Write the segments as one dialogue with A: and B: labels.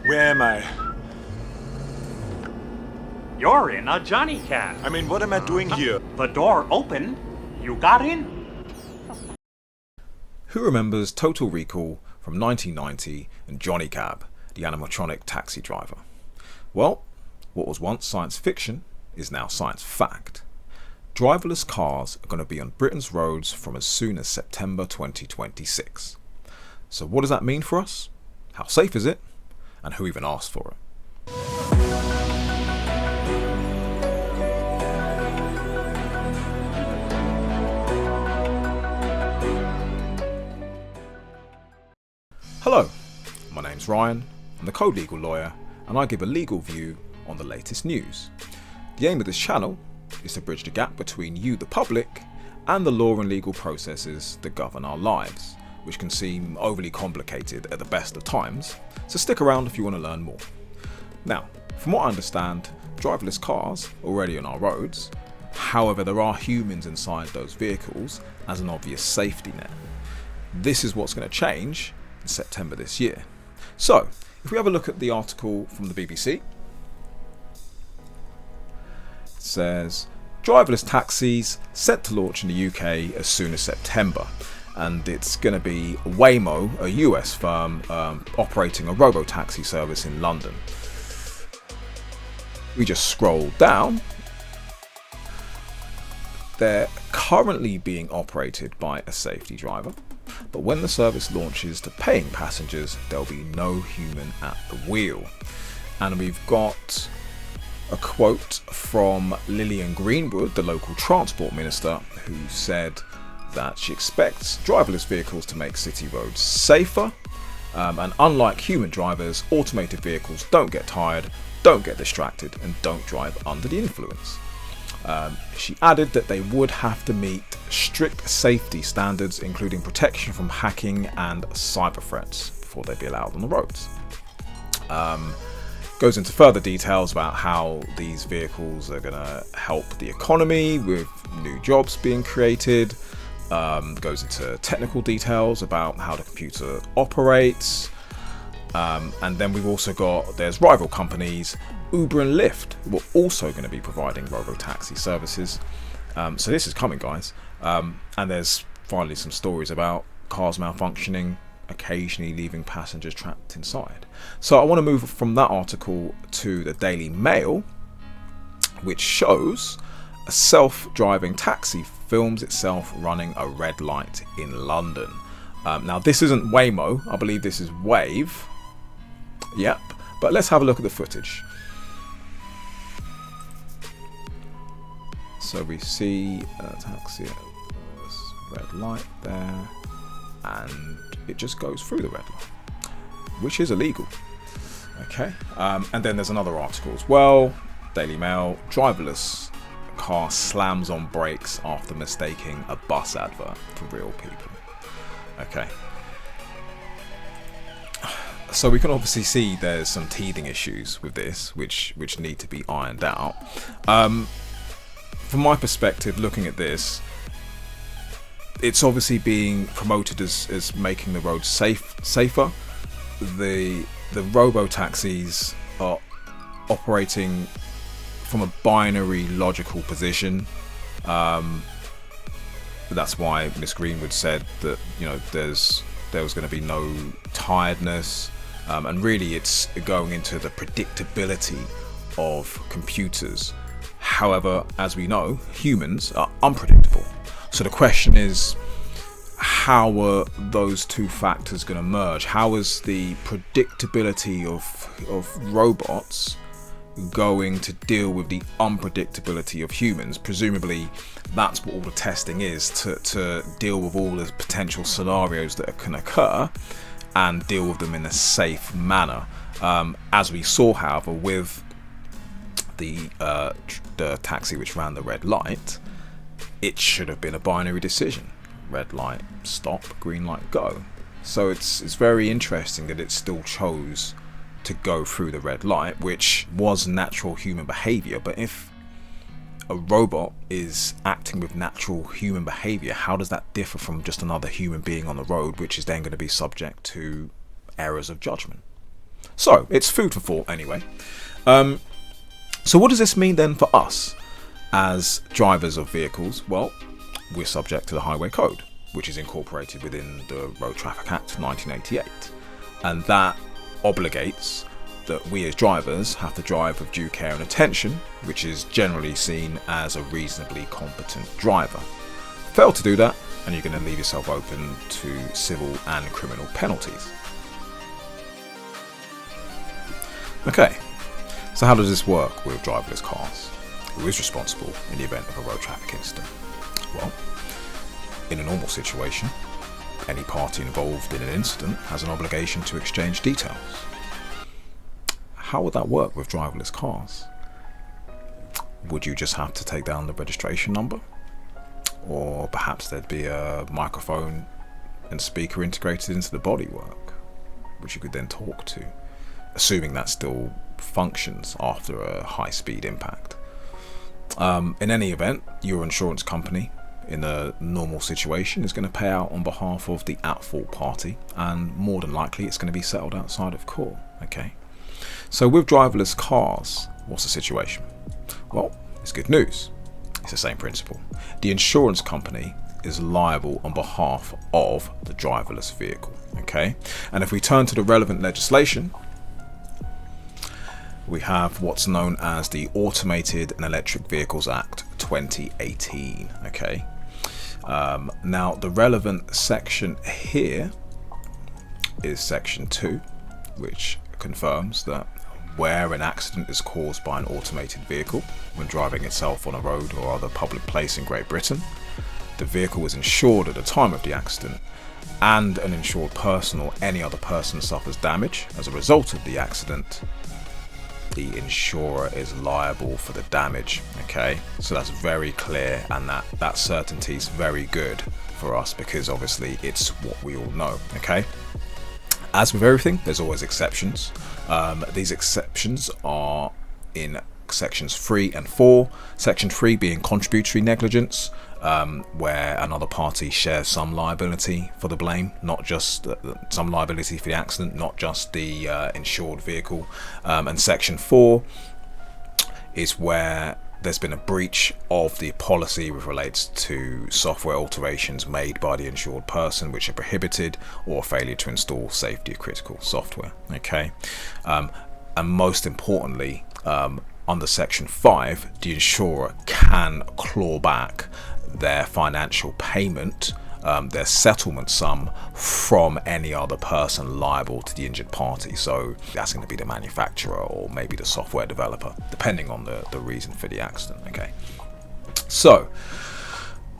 A: Where am I?
B: You're in a Johnny cab.
A: I mean, what am I doing here?
B: The door opened. You got in.
C: Who remembers Total Recall from 1990 and Johnny Cab, the animatronic taxi driver? Well, what was once science fiction is now science fact. Driverless cars are going to be on Britain's roads from as soon as September 2026. So what does that mean for us? How safe is it? And who even asked for it? Hello, my name's Ryan, I'm the Code Legal Lawyer, and I give a legal view on the latest news. The aim of this channel is to bridge the gap between you, the public, and the law and legal processes that govern our lives, which can seem overly complicated at the best of times, so stick around if you want to learn more. Now, from what I understand, driverless cars are already on our roads. However, there are humans inside those vehicles as an obvious safety net. This is what's going to change in September this year. So, if we have a look at the article from the BBC, it says, driverless taxis set to launch in the UK as soon as September. And it's going to be Waymo, a US firm operating a robo-taxi service in London. We just scroll down. They're currently being operated by a safety driver, but when the service launches to paying passengers, there'll be no human at the wheel. And we've got a quote from Lillian Greenwood, the local transport minister, who said that she expects driverless vehicles to make city roads safer, and unlike human drivers, automated vehicles don't get tired, don't get distracted, and don't drive under the influence. She added that they would have to meet strict safety standards, including protection from hacking and cyber threats, before they'd be allowed on the roads. Goes into further details about how these vehicles are going to help the economy with new jobs being created. Goes into technical details about how the computer operates. And then we've also got, there's rival companies, Uber and Lyft, who are also going to be providing robo-taxi services. So this is coming, guys. And there's finally some stories about cars malfunctioning, occasionally leaving passengers trapped inside. So I want to move from that article to the Daily Mail, which shows a self-driving taxi films itself running a red light in London. Now this isn't Waymo, I believe this is Wave. Yep, but let's have a look at the footage. So we see a taxi, red light there, and it just goes through the red light, which is illegal. Okay, and then there's another article as well, Daily Mail, driverless car slams on brakes after mistaking a bus advert for real people. Okay. So we can obviously see there's some teething issues with this, which need to be ironed out. From my perspective, looking at this, it's obviously being promoted as making the roads safer. The robo-taxis are operating from a binary logical position. That's why Miss Greenwood said that, you know, there was going to be no tiredness, and really it's going into the predictability of computers. However, as we know, humans are unpredictable. So the question is, how are those two factors going to merge? How is the predictability of robots going to deal with the unpredictability of humans? Presumably that's what all the testing is, to deal with all the potential scenarios that can occur and deal with them in a safe manner. As we saw, however, with the taxi which ran the red light, it should have been a binary decision. Red light, stop, green light, go. So it's very interesting that it still chose to go through the red light, which was natural human behavior. But if a robot is acting with natural human behavior, how does that differ from just another human being on the road, which is then going to be subject to errors of judgment? So it's food for thought anyway. So what does this mean then for us as drivers of vehicles? Well, we're subject to the Highway Code, which is incorporated within the Road Traffic Act 1988. And that obligates that we as drivers have to drive with due care and attention, which is generally seen as a reasonably competent driver. Fail to do that, and you're going to leave yourself open to civil and criminal penalties. Okay, so how does this work with driverless cars? Who is responsible in the event of a road traffic incident? Well, in a normal situation, any party involved in an incident has an obligation to exchange details. How would that work with driverless cars? Would you just have to take down the registration number? Or perhaps there'd be a microphone and speaker integrated into the bodywork, which you could then talk to, assuming that still functions after a high-speed impact. In any event, your insurance company in a normal situation is going to pay out on behalf of the at-fault party, and more than likely it's going to be settled outside of court. Okay. So with driverless cars, what's the situation? Well, it's good news. It's the same principle. The insurance company is liable on behalf of the driverless vehicle. Okay. And if we turn to the relevant legislation, we have what's known as the Automated and Electric Vehicles Act 2018. Okay. Now the relevant section here is section 2, which confirms that where an accident is caused by an automated vehicle when driving itself on a road or other public place in Great Britain, the vehicle is insured at the time of the accident, and an insured person or any other person suffers damage as a result of the accident, the insurer is liable for the damage. Okay, so that's very clear, and that certainty is very good for us because obviously it's what we all know. Okay, as with everything, there's always exceptions. These exceptions are in sections 3 and 4. Section 3 being contributory negligence, where another party shares some liability for the blame, not just some liability for the accident, not just the insured vehicle. And section 4 is where there's been a breach of the policy which relates to software alterations made by the insured person which are prohibited, or failure to install safety critical software. Okay, and most importantly, under section 5, the insurer can claw back their financial payment, their settlement sum, from any other person liable to the injured party. So that's going to be the manufacturer or maybe the software developer, depending on the reason for the accident. Okay, so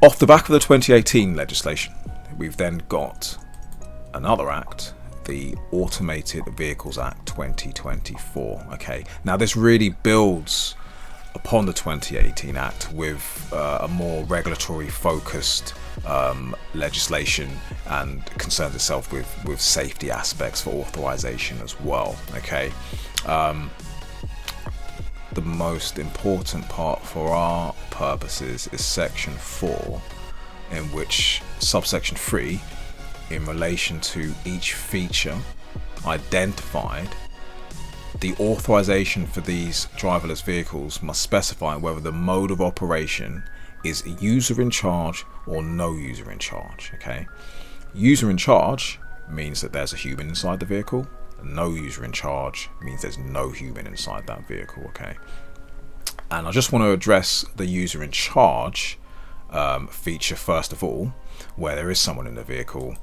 C: off the back of the 2018 legislation, we've then got another act, the Automated Vehicles Act 2024. Okay, now this really builds upon the 2018 Act with a more regulatory focused legislation, and concerns itself with safety aspects for authorization as well. Okay, the most important part for our purposes is section 4, in which subsection 3, in relation to each feature identified, the authorization for these driverless vehicles must specify whether the mode of operation is user in charge or no user in charge. Okay, user in charge means that there's a human inside the vehicle, and no user in charge means there's no human inside that vehicle. Okay, and I just want to address the user in charge feature first of all, where there is someone in the vehicle.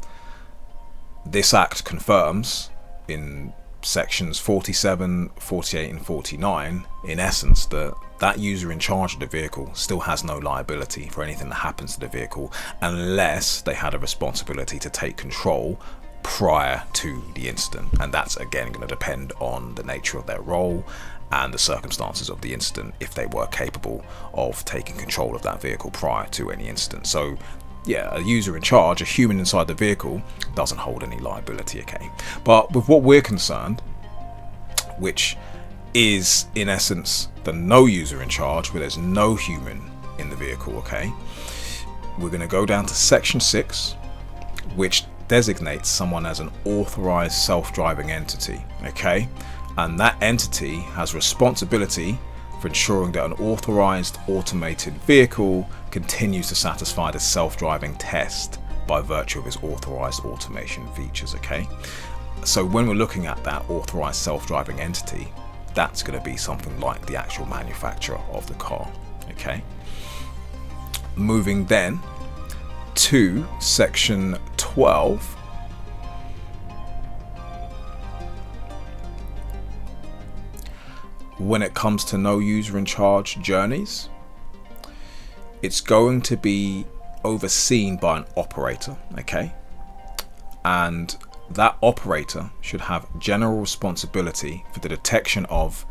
C: This act confirms in sections 47, 48 and 49, in essence, that user in charge of the vehicle still has no liability for anything that happens to the vehicle unless they had a responsibility to take control prior to the incident, and that's again going to depend on the nature of their role and the circumstances of the incident, if they were capable of taking control of that vehicle prior to any incident. So yeah, a user in charge, a human inside the vehicle, doesn't hold any liability. Okay, but with what we're concerned, which is in essence the no user in charge, where there's no human in the vehicle. Okay, we're going to go down to section 6, which designates someone as an authorized self-driving entity, okay? And that entity has responsibility for ensuring that an authorized automated vehicle continues to satisfy the self-driving test by virtue of its authorized automation features, okay? So when we're looking at that authorized self-driving entity, that's going to be something like the actual manufacturer of the car, okay? Moving then to section 12. When it comes to no user in charge journeys, it's going to be overseen by an operator, okay? And that operator should have general responsibility for the detection of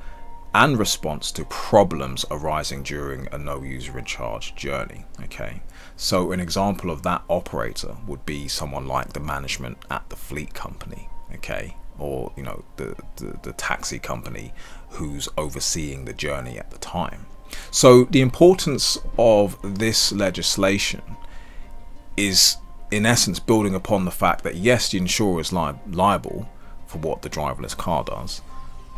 C: and response to problems arising during a no user in charge journey, okay? So an example of that operator would be someone like the management at the fleet company, okay? Or, you know, the taxi company who's overseeing the journey at the time. So the importance of this legislation is in essence building upon the fact that yes, the insurer is liable for what the driverless car does,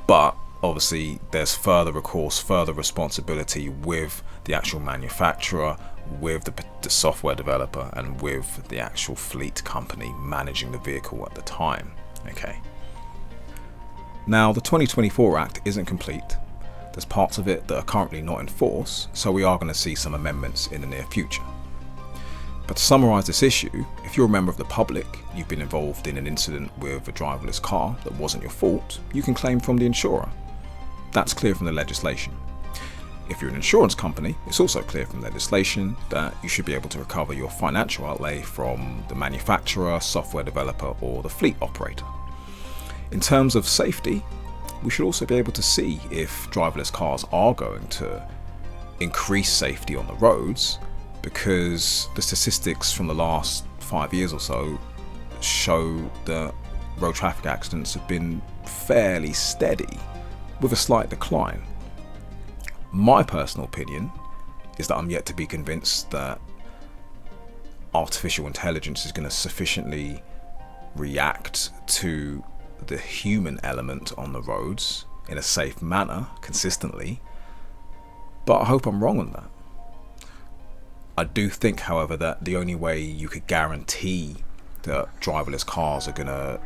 C: but obviously there's further recourse, further responsibility with the actual manufacturer, with the software developer, and with the actual fleet company managing the vehicle at the time, okay? Now, the 2024 Act isn't complete. There's parts of it that are currently not in force, so we are going to see some amendments in the near future. But to summarise this issue, if you're a member of the public, you've been involved in an incident with a driverless car that wasn't your fault, you can claim from the insurer. That's clear from the legislation. If you're an insurance company, it's also clear from legislation that you should be able to recover your financial outlay from the manufacturer, software developer, or the fleet operator. In terms of safety, we should also be able to see if driverless cars are going to increase safety on the roads, because the statistics from the last 5 years or so show that road traffic accidents have been fairly steady with a slight decline. My personal opinion is that I'm yet to be convinced that artificial intelligence is going to sufficiently react to the human element on the roads in a safe manner consistently, but I hope I'm wrong on that. I do think, however, that the only way you could guarantee that driverless cars are going to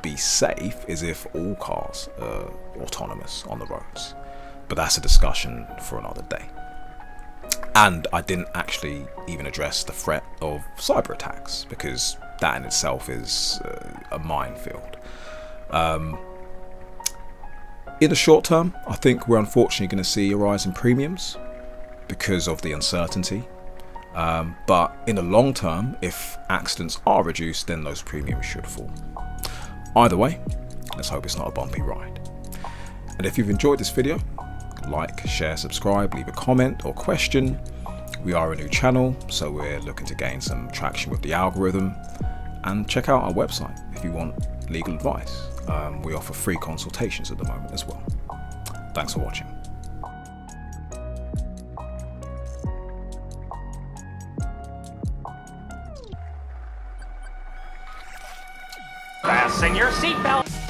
C: be safe is if all cars are autonomous on the roads. But that's a discussion for another day. And I didn't actually even address the threat of cyber attacks, because that in itself is a minefield. In the short term, I think we're unfortunately going to see a rise in premiums because of the uncertainty. But in the long term, if accidents are reduced, then those premiums should fall. Either way, let's hope it's not a bumpy ride. And if you've enjoyed this video, like, share, subscribe, leave a comment or question. We are a new channel, so we're looking to gain some traction with the algorithm. And check out our website if you want legal advice. We offer free consultations at the moment as well. Thanks for watching.
B: Fasten your seatbelt.